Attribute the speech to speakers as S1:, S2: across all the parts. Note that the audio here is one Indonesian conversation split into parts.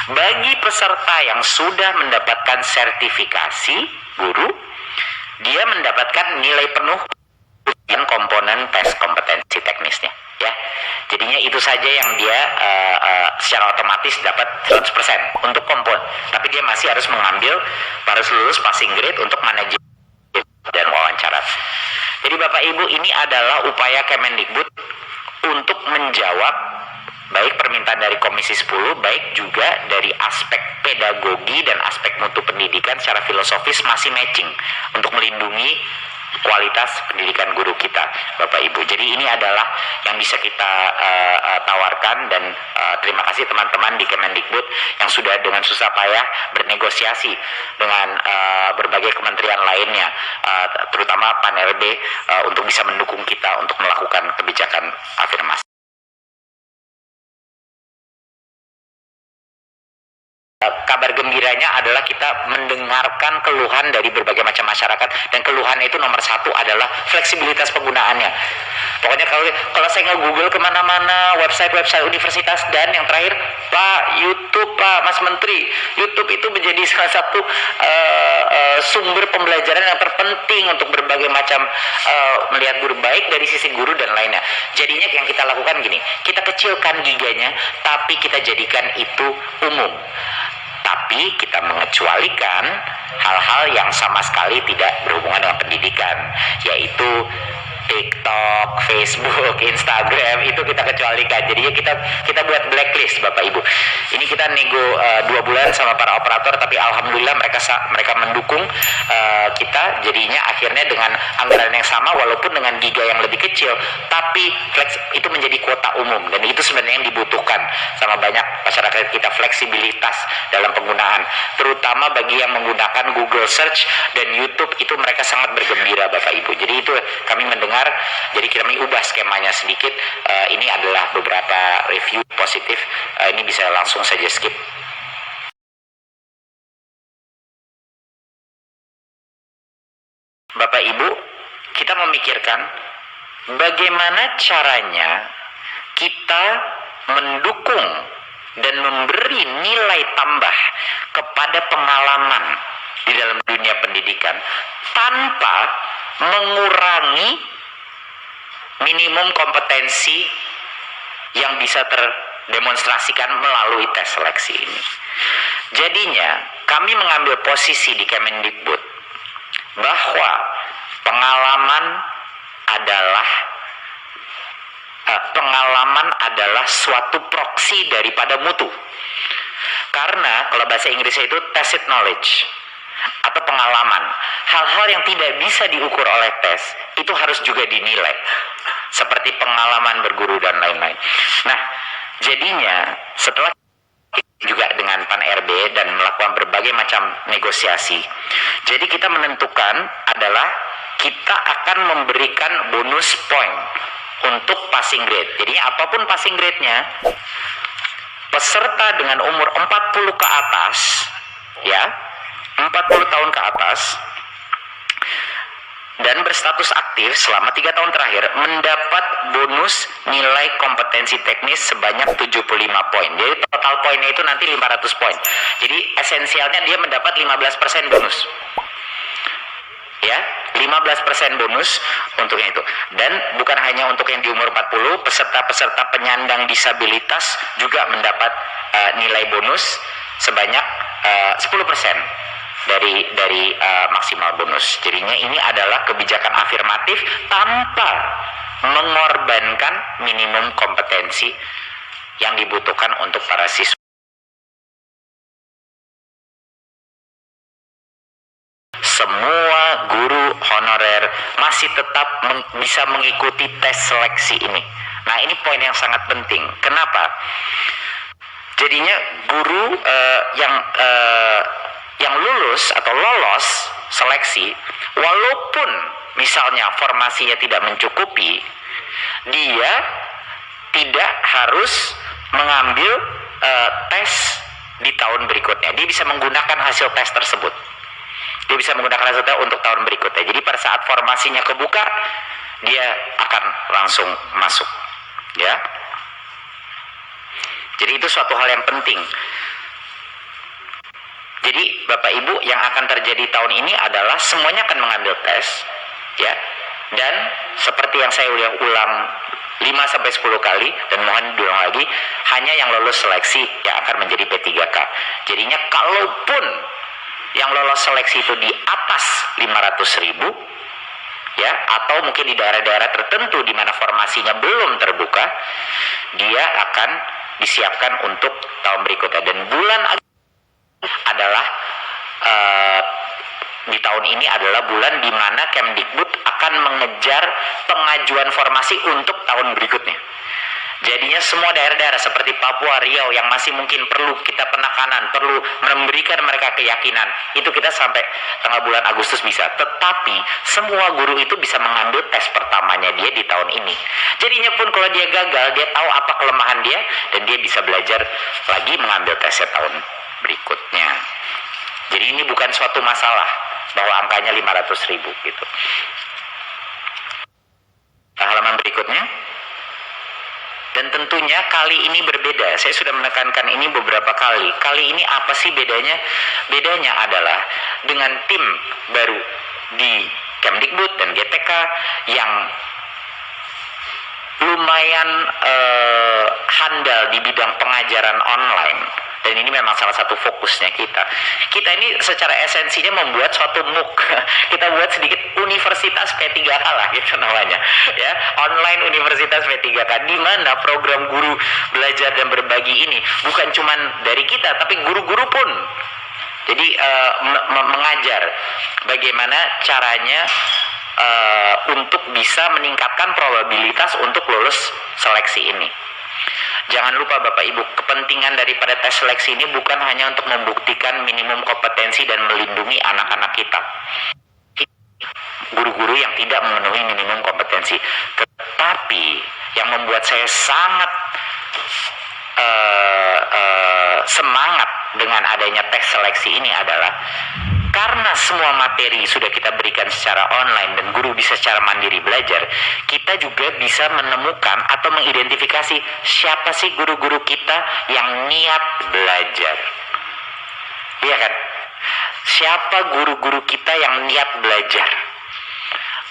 S1: Bagi peserta yang sudah mendapatkan sertifikasi guru, dia mendapatkan nilai penuh dan komponen tes kompetensi teknisnya, ya. Jadinya itu saja yang dia secara otomatis dapat 100% untuk kompon. Tapi dia masih harus harus lulus passing grade untuk manajemen dan wawancara. Jadi Bapak Ibu, ini adalah upaya Kemendikbud untuk menjawab baik permintaan dari Komisi 10, baik juga dari aspek pedagogi dan aspek mutu pendidikan secara filosofis masih matching untuk melindungi kualitas pendidikan guru kita, Bapak Ibu. Jadi ini adalah yang bisa kita tawarkan, dan terima kasih teman-teman di Kemendikbud yang sudah dengan susah payah bernegosiasi dengan berbagai kementerian lainnya, terutama Pan-RB, untuk bisa mendukung kita untuk melakukan kebijakan afirmasi. Kabar gembiranya adalah kita mendengarkan keluhan dari berbagai macam masyarakat, dan keluhannya itu nomor satu adalah fleksibilitas penggunaannya. Pokoknya kalau saya nge-google kemana-mana, website universitas, dan yang terakhir, Pak, YouTube, Pak, Mas Menteri, YouTube itu menjadi salah satu sumber pembelajaran yang terpenting untuk berbagai macam melihat guru, baik dari sisi guru dan lainnya. Jadinya yang kita lakukan gini, kita kecilkan giganya, tapi kita jadikan itu umum. Tapi kita mengecualikan hal-hal yang sama sekali tidak berhubungan dengan pendidikan, yaitu TikTok, Facebook, Instagram, itu kita kecualikan. Jadinya kita buat blacklist, Bapak Ibu. Ini kita nego 2 bulan sama para operator, tapi alhamdulillah mereka mendukung kita. Jadinya akhirnya dengan anggaran yang sama, walaupun dengan giga yang lebih kecil, tapi itu menjadi kuota umum, dan itu sebenarnya yang dibutuhkan sama banyak masyarakat kita, fleksibilitas dalam penggunaan, terutama bagi yang menggunakan Google Search dan YouTube. Itu mereka sangat bergembira, Bapak Ibu. Jadi itu kami mendengar. Jadi kita ubah skemanya sedikit. Ini adalah beberapa review positif. Ini bisa langsung saja skip. Bapak Ibu, kita memikirkan bagaimana caranya kita mendukung dan memberi nilai tambah kepada pengalaman di dalam dunia pendidikan tanpa mengurangi minimum kompetensi yang bisa terdemonstrasikan melalui tes seleksi ini. Jadinya kami mengambil posisi di Kemendikbud bahwa pengalaman adalah suatu proksi daripada mutu. Karena kalau bahasa Inggrisnya itu tacit knowledge atau pengalaman. Hal-hal yang tidak bisa diukur oleh tes itu harus juga dinilai, seperti pengalaman berguru dan lain-lain. Nah, jadinya setelah juga dengan Pan-RB dan melakukan berbagai macam negosiasi, jadi kita menentukan adalah kita akan memberikan bonus point untuk passing grade. Jadinya apapun passing grade-nya, peserta dengan umur 40 ke atas, ya, 40 tahun ke atas dan berstatus aktif selama 3 tahun terakhir mendapat bonus nilai kompetensi teknis sebanyak 75 poin. Jadi total poinnya itu nanti 500 poin. Jadi esensialnya dia mendapat 15% bonus. Ya, 15% bonus untuk yang itu. Dan bukan hanya untuk yang di umur 40, peserta-peserta penyandang disabilitas juga mendapat nilai bonus sebanyak 10% dari maksimal bonus. Jadinya ini adalah kebijakan afirmatif tanpa mengorbankan minimum kompetensi yang dibutuhkan untuk para siswa. Semua guru honorer masih tetap bisa mengikuti tes seleksi ini. Nah, ini poin yang sangat penting. Kenapa? Jadinya guru yang lulus atau lolos seleksi, walaupun misalnya formasinya tidak mencukupi, dia tidak harus mengambil tes di tahun berikutnya. Dia bisa menggunakan hasil tes tersebut. Dia bisa menggunakan hasil tes untuk tahun berikutnya. Jadi pada saat formasinya kebuka, dia akan langsung masuk. Ya. Jadi itu suatu hal yang penting. Jadi Bapak Ibu, yang akan terjadi tahun ini adalah semuanya akan mengambil tes, ya. Dan seperti yang saya ulang 5-10 kali, dan mohon diulang lagi, hanya yang lolos seleksi yang akan menjadi P3K. Jadinya kalaupun yang lolos seleksi itu di atas 500.000, ya, atau mungkin di daerah-daerah tertentu di mana formasinya belum terbuka, dia akan disiapkan untuk tahun berikutnya. Dan bulan adalah di tahun ini adalah bulan di mana Kemdikbud akan mengejar pengajuan formasi untuk tahun berikutnya. Jadinya semua daerah-daerah seperti Papua, Riau yang masih mungkin perlu kita penekanan, perlu memberikan mereka keyakinan, itu kita sampai tengah bulan Agustus bisa. Tetapi semua guru itu bisa mengambil tes pertamanya dia di tahun ini. Jadinya pun kalau dia gagal, dia tahu apa kelemahan dia, dan dia bisa belajar lagi mengambil tesnya tahun berikutnya. Jadi ini bukan suatu masalah bahwa angkanya 500.000 gitu. Halaman berikutnya. Dan tentunya kali ini berbeda. Saya sudah menekankan ini beberapa kali. Kali ini apa sih bedanya? Bedanya adalah dengan tim baru di Kemdikbud dan GTK yang lumayan handal di bidang pengajaran online. Dan ini memang salah satu fokusnya kita. Kita ini secara esensinya membuat suatu MOOC. Kita buat sedikit Universitas P3K lah gitu namanya. Ya, online Universitas P3K, di mana program guru belajar dan berbagi ini bukan cuman dari kita, tapi guru-guru pun. Jadi mengajar bagaimana caranya untuk bisa meningkatkan probabilitas untuk lulus seleksi ini. Jangan lupa Bapak Ibu, kepentingan daripada tes seleksi ini bukan hanya untuk membuktikan minimum kompetensi dan melindungi anak-anak kita, guru-guru yang tidak memenuhi minimum kompetensi. Tetapi yang membuat saya sangat semangat dengan adanya tes seleksi ini adalah karena semua materi sudah kita berikan secara online dan guru bisa secara mandiri belajar, kita juga bisa menemukan atau mengidentifikasi siapa sih guru-guru kita yang niat belajar. Iya kan? Siapa guru-guru kita yang niat belajar?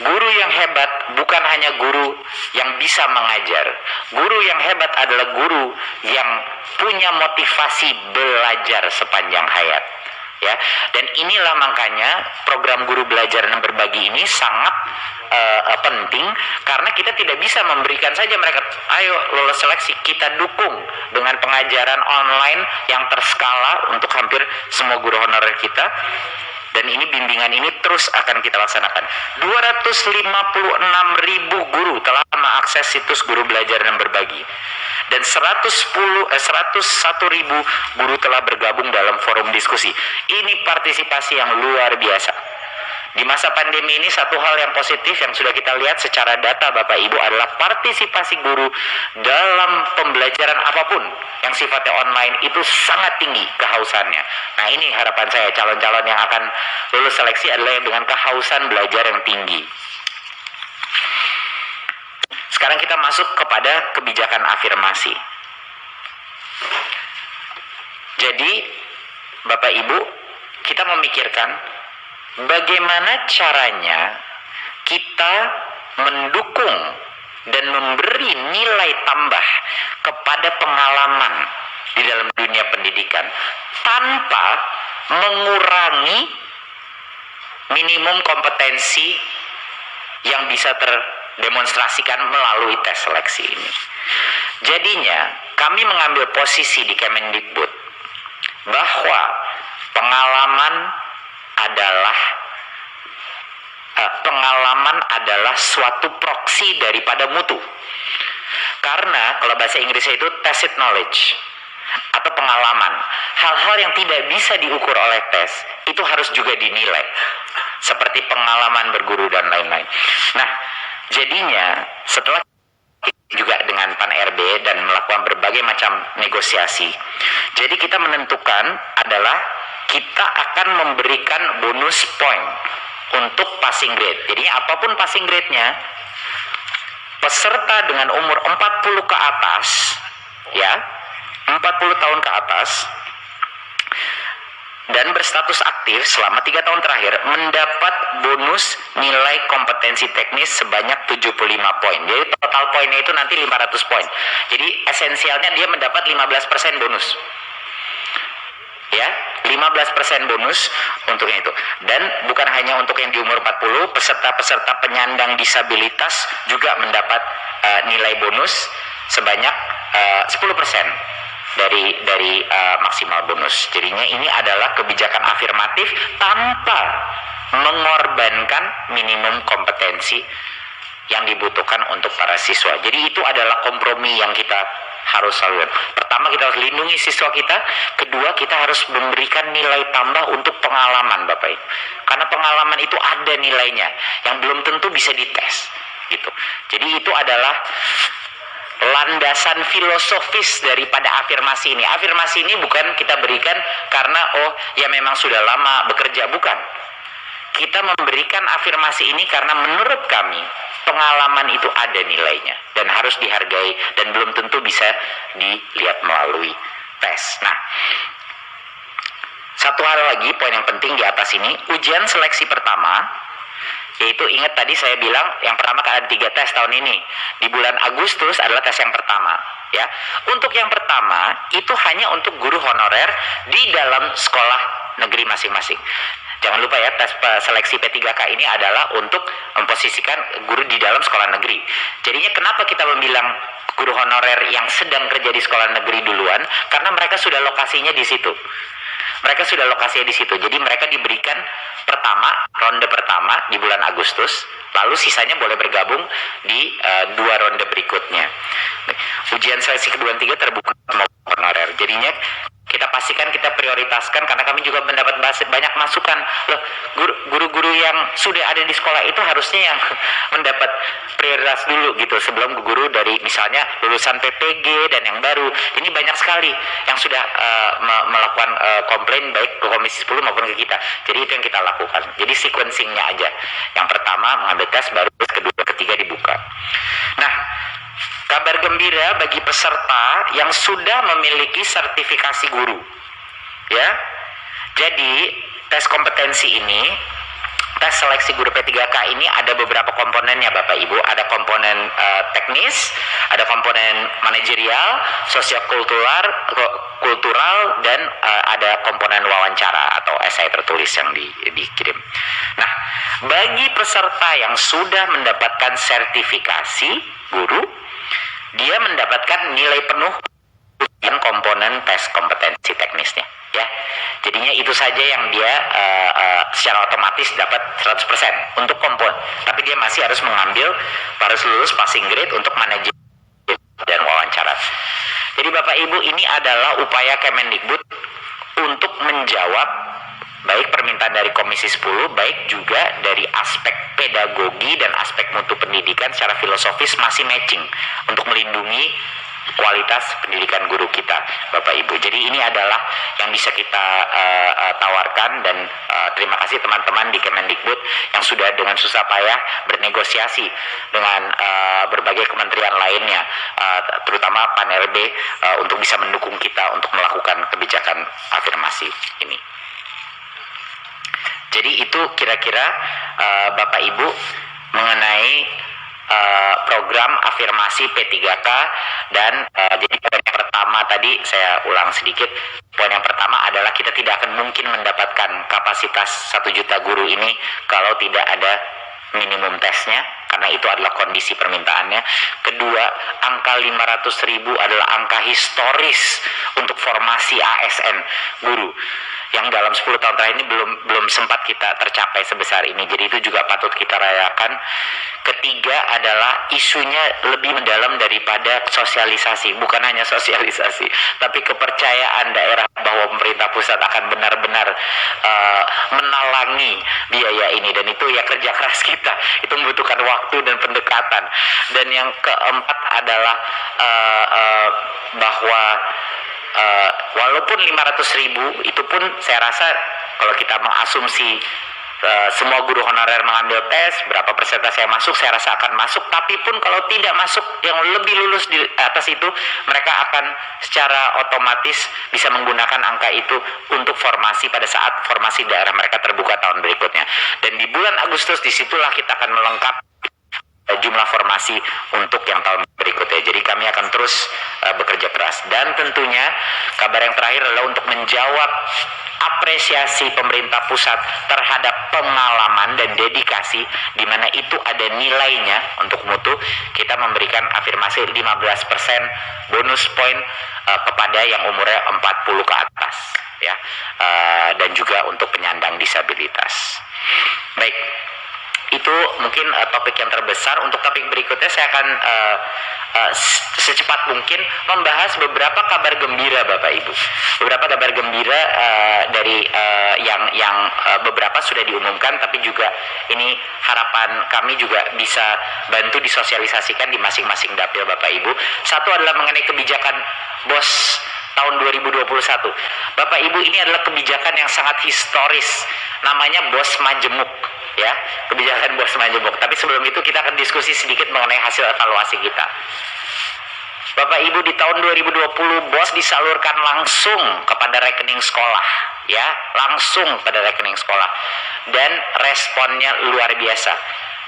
S1: Guru yang hebat bukan hanya guru yang bisa mengajar. Guru yang hebat adalah guru yang punya motivasi belajar sepanjang hayat. Ya, dan inilah makanya program guru belajar dan berbagi ini sangat penting, karena kita tidak bisa memberikan saja mereka ayo lolos seleksi, kita dukung dengan pengajaran online yang terskala untuk hampir semua guru honorer kita. Dan ini bimbingan ini terus akan kita laksanakan. 256.000 guru telah mengakses situs guru belajar dan berbagi. Dan 101.000 guru telah bergabung dalam forum diskusi. Ini partisipasi yang luar biasa. Di masa pandemi ini satu hal yang positif yang sudah kita lihat secara data Bapak Ibu adalah partisipasi guru dalam pembelajaran apapun yang sifatnya online itu sangat tinggi kehausannya. Nah, ini harapan saya, calon-calon yang akan lulus seleksi adalah yang dengan kehausan belajar yang tinggi. Sekarang kita masuk kepada kebijakan afirmasi. Jadi Bapak Ibu, kita memikirkan bagaimana caranya kita mendukung dan memberi nilai tambah kepada pengalaman di dalam dunia pendidikan tanpa mengurangi minimum kompetensi yang bisa terdemonstrasikan melalui tes seleksi ini. Jadinya kami mengambil posisi di Kemendikbud bahwa pengalaman adalah suatu proksi daripada mutu. Karena kalau bahasa Inggrisnya itu tacit knowledge atau pengalaman. Hal-hal yang tidak bisa diukur oleh tes itu harus juga dinilai. Seperti pengalaman berguru dan lain-lain. Nah, jadinya setelah juga dengan Pan RB dan melakukan berbagai macam negosiasi, jadi kita menentukan adalah kita akan memberikan bonus point untuk passing grade. Jadinya apapun passing grade-nya, peserta dengan umur 40 ke atas, ya, 40 tahun ke atas, dan berstatus aktif selama 3 tahun terakhir mendapat bonus nilai kompetensi teknis sebanyak 75 poin. Jadi total poinnya itu nanti 500 poin. Jadi esensialnya dia mendapat 15% bonus. Ya, 15% bonus untuk yang itu. Dan bukan hanya untuk yang di umur 40, peserta-peserta penyandang disabilitas juga mendapat nilai bonus sebanyak 10% dari maksimal bonus. Jadinya ini adalah kebijakan afirmatif tanpa mengorbankan minimum kompetensi yang dibutuhkan untuk para siswa. Jadi itu adalah kompromi yang kita harus lakukan. Pertama, kita harus lindungi siswa kita. Kedua, kita harus memberikan nilai tambah untuk pengalaman, Bapak Ibu. Karena pengalaman itu ada nilainya yang belum tentu bisa dites gitu. Jadi itu adalah landasan filosofis daripada afirmasi ini. Afirmasi ini bukan kita berikan karena ya memang sudah lama bekerja, bukan. Kita memberikan afirmasi ini karena menurut kami pengalaman itu ada nilainya dan harus dihargai dan belum tentu bisa dilihat melalui tes. Nah, satu hal lagi, poin yang penting di atas ini, ujian seleksi pertama, yaitu ingat tadi saya bilang yang pertama ada 3 tes tahun ini. Di bulan Agustus adalah tes yang pertama, ya. Untuk yang pertama itu hanya untuk guru honorer di dalam sekolah negeri masing-masing. Jangan lupa ya, tes seleksi P3K ini adalah untuk memposisikan guru di dalam sekolah negeri. Jadinya kenapa kita membilang guru honorer yang sedang kerja di sekolah negeri duluan? Karena mereka sudah lokasinya di situ. Mereka sudah lokasinya di situ. Jadi mereka diberikan ronde pertama di bulan Agustus, lalu sisanya boleh bergabung di 2 ronde berikutnya. Ujian seleksi kedua dan 3 terbuka semua honorer. Jadinya kita pastikan kita prioritaskan karena kami juga mendapat banyak masukan. Loh, guru-guru yang sudah ada di sekolah itu harusnya yang mendapat prioritas dulu gitu sebelum guru dari misalnya lulusan PPG dan yang baru. Ini banyak sekali yang sudah melakukan komplain baik ke Komisi 10 maupun ke kita. Jadi itu yang kita lakukan. Jadi sequencingnya aja. Yang pertama mengambil tes, baru kedua, ketiga dibuka. Nah, kabar gembira bagi peserta yang sudah memiliki sertifikasi guru. Ya. Jadi, tes kompetensi ini, tes seleksi guru P3K ini ada beberapa komponennya Bapak Ibu. Ada komponen teknis, ada komponen manajerial, sosiokultural, dan ada komponen wawancara atau esai tertulis yang dikirim. Nah, bagi peserta yang sudah mendapatkan sertifikasi guru, dia mendapatkan nilai penuh ujian komponen tes kompetensi teknisnya, ya. Jadinya itu saja yang dia secara otomatis dapat 100% untuk komponen. Tapi dia masih harus harus lulus passing grade untuk manajemen dan wawancara. Jadi Bapak Ibu, ini adalah upaya Kemendikbud untuk menjawab baik permintaan dari Komisi 10, baik juga dari aspek pedagogi dan aspek mutu pendidikan secara filosofis masih matching untuk melindungi kualitas pendidikan guru kita, Bapak Ibu. Jadi ini adalah yang bisa kita tawarkan dan terima kasih teman-teman di Kemendikbud yang sudah dengan susah payah bernegosiasi dengan berbagai kementerian lainnya, terutama PAN-RB untuk bisa mendukung kita untuk melakukan kebijakan afirmasi ini. Jadi itu kira-kira Bapak Ibu mengenai program afirmasi P3K dan jadi poin yang pertama tadi saya ulang sedikit. Poin yang pertama adalah kita tidak akan mungkin mendapatkan kapasitas 1 juta guru ini kalau tidak ada minimum tesnya, karena itu adalah kondisi permintaannya. Kedua, angka 500.000 adalah angka historis untuk formasi ASN guru yang dalam 10 tahun terakhir ini belum sempat kita tercapai sebesar ini. Jadi itu juga patut kita rayakan. Ketiga adalah isunya lebih mendalam daripada sosialisasi, bukan hanya sosialisasi, tapi kepercayaan daerah bahwa pemerintah pusat akan benar-benar menalangi biaya ini, dan itu ya kerja keras kita. Itu membutuhkan waktu dan pendekatan. Dan yang keempat adalah bahwa walaupun 500.000 itu pun saya rasa kalau kita mengasumsi semua guru honorer mengambil tes, berapa persentase yang masuk, saya rasa akan masuk. Tapi pun kalau tidak masuk, yang lebih lulus di atas itu, mereka akan secara otomatis bisa menggunakan angka itu untuk formasi pada saat formasi daerah mereka terbuka tahun berikutnya. Dan di bulan Agustus disitulah kita akan melengkapi jumlah formasi untuk yang tahun berikutnya. Jadi kami akan terus bekerja keras. Dan tentunya kabar yang terakhir adalah untuk menjawab apresiasi pemerintah pusat terhadap pengalaman dan dedikasi, di mana itu ada nilainya untuk mutu. Kita memberikan afirmasi 15% bonus poin kepada yang umurnya 40 ke atas, ya, dan juga untuk penyandang disabilitas. Baik, itu mungkin topik yang terbesar. Untuk topik berikutnya saya akan secepat mungkin membahas beberapa kabar gembira Bapak Ibu. Beberapa kabar gembira dari yang beberapa sudah diumumkan, tapi juga ini harapan kami juga bisa bantu disosialisasikan di masing-masing dapil Bapak Ibu. Satu adalah mengenai kebijakan BOS tahun 2021. Bapak Ibu, ini adalah kebijakan yang sangat historis, namanya BOS Majemuk, ya, kebijakan BOS Majemuk. Tapi sebelum itu kita akan diskusi sedikit mengenai hasil evaluasi kita. Bapak Ibu, di tahun 2020 BOS disalurkan langsung kepada rekening sekolah, ya, langsung pada rekening sekolah, dan responnya luar biasa.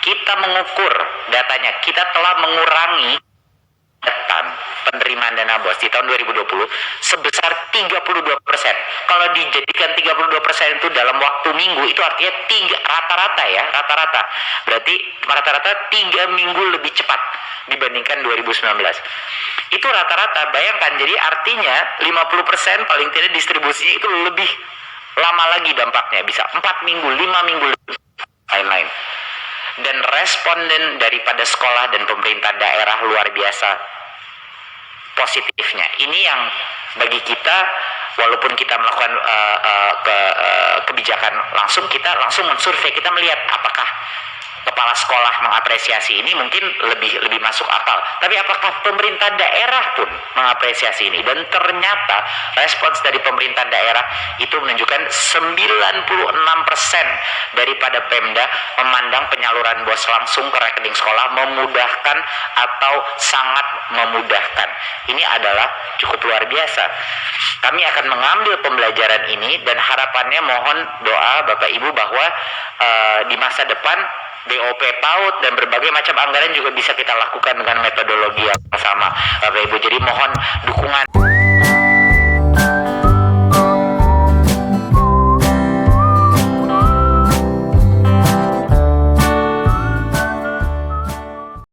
S1: Kita mengukur datanya, kita telah mengurangi penerimaan dana BOS di tahun 2020 sebesar 32%. Kalau dijadikan 32% itu dalam waktu minggu, itu artinya rata-rata, ya, rata-rata. Berarti rata-rata 3 minggu lebih cepat dibandingkan 2019. Itu rata-rata, bayangkan. Jadi artinya 50% paling tidak distribusinya itu lebih lama lagi dampaknya, bisa 4 minggu, 5 minggu lebih, lain-lain. Dan responden daripada sekolah dan pemerintah daerah luar biasa positifnya. Ini yang bagi kita, walaupun kita melakukan kebijakan langsung, kita langsung mensurvei, kita melihat apakah kepala sekolah mengapresiasi ini, mungkin lebih masuk akal. Tapi apakah pemerintah daerah pun mengapresiasi ini? Dan ternyata respons dari pemerintah daerah itu menunjukkan 96% daripada Pemda memandang penyaluran BOS langsung ke rekening sekolah memudahkan atau sangat memudahkan. Ini adalah cukup luar biasa. Kami akan mengambil pembelajaran ini, dan harapannya mohon doa Bapak Ibu bahwa di masa depan BOP PAUD dan berbagai macam anggaran juga bisa kita lakukan dengan metodologi yang sama Bapak Ibu. Jadi mohon dukungan.